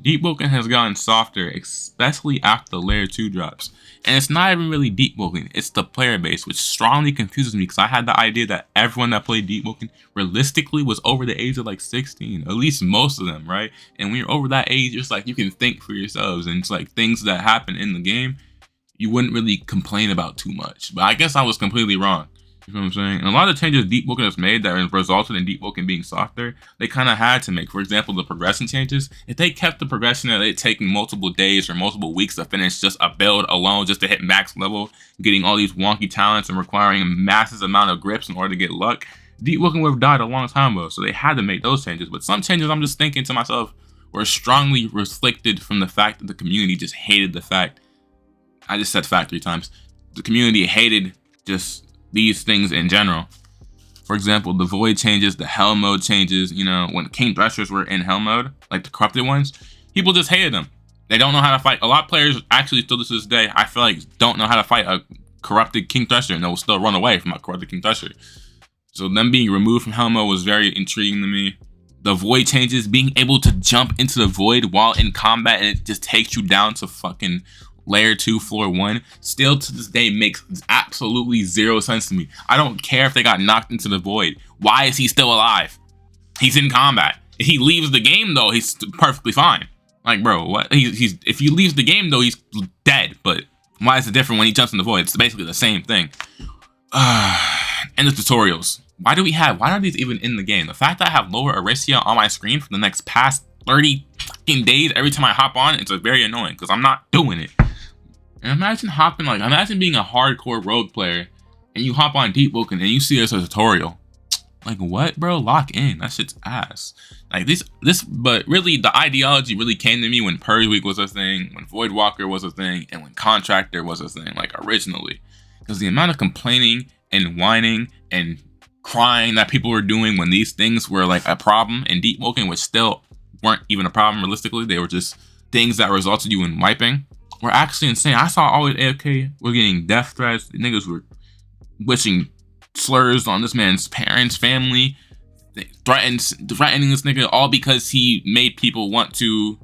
Deepwoken has gotten softer, especially after the layer 2 drops. And it's not even really Deepwoken, it's the player base, which strongly confuses me because I had the idea that everyone that played Deepwoken realistically was over the age of like 16, at least most of them, right? And when you're over that age, it's like you can think for yourselves, and it's like things that happen in the game, you wouldn't really complain about too much. But I guess I was completely wrong. You know what I'm saying? And a lot of the changes Deepwoken has made that resulted in Deepwoken being softer, they kind of had to make. For example, the progression changes. If they kept the progression that it taking multiple days or multiple weeks to finish just a build alone, just to hit max level, getting all these wonky talents and requiring a massive amount of grips in order to get luck, Deepwoken would have died a long time ago. So they had to make those changes. But some changes, I'm just thinking to myself, were strongly reflected from the fact that the community just hated the fact. I just said fact 3 times. The community hated just these things in general. For example, the void changes, the hell mode changes. You know, when King Threshers were in hell mode, like the corrupted ones, people just hated them. They don't know how to fight. A lot of players actually still to this day, I feel like, don't know how to fight a corrupted King Thresher, and they'll still run away from a corrupted King Thresher. So them being removed from hell mode was very intriguing to me. The void changes, being able to jump into the void while in combat and it just takes you down to fucking layer 2 floor 1, still to this day makes absolutely zero sense to me. I don't care if they got knocked into the void. Why is he still alive? He's in combat. If he leaves the game though, he's perfectly fine. Like, bro, what? He's if he leaves the game though, he's dead. But why is it different when he jumps in the void? It's basically the same thing. And the tutorials. Why are these even in the game? The fact that I have lower Aricia on my screen for the next past 30 fucking days every time I hop on, it's very annoying because I'm not doing it. And imagine being a hardcore rogue player and you hop on Deepwoken and you see this as a tutorial. Like, what, bro? Lock in. That shit's ass. Like but really the ideology really came to me when Purge Week was a thing, when Voidwalker was a thing, and when Contractor was a thing, like originally. Because the amount of complaining and whining and crying that people were doing when these things were like a problem in Deepwoken, which still weren't even a problem realistically, they were just things that resulted you in wiping, were actually insane. I saw always AFK were getting death threats. The niggas were wishing slurs on this man's parents, family, threatening this nigga, all because he made people want to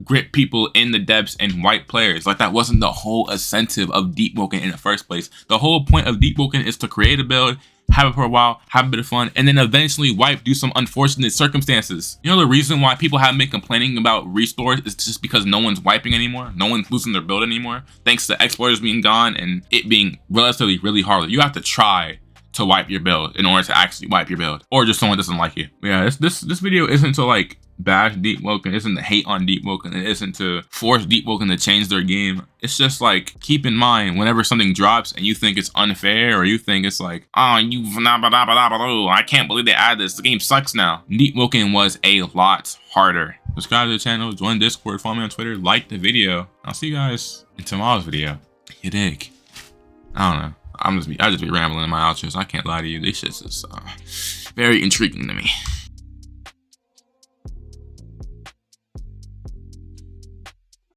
grip people in the depths and wipe players. Like, that wasn't the whole incentive of Deepwoken in the first place. The whole point of Deepwoken is to create a build, have it for a while, have a bit of fun, and then eventually wipe due to some unfortunate circumstances. You know, the reason why people haven't been complaining about restores is just because no one's wiping anymore. No one's losing their build anymore. Thanks to exploiters being gone and it being relatively really hard. You have to try to wipe your build in order to actually wipe your build, or just someone doesn't like you. Yeah, this video isn't to like bash Deepwoken, isn't to hate on Deepwoken, it isn't to force Deepwoken to change their game. It's just like, keep in mind whenever something drops and you think it's unfair, or you think it's like, oh, I can't believe they added this, the game sucks now. Deepwoken was a lot harder. Subscribe to the channel, join Discord, follow me on Twitter, like the video. I'll see you guys in tomorrow's video. You dig? I don't know. I just be rambling in my outros. I can't lie to you. This shit's just very intriguing to me.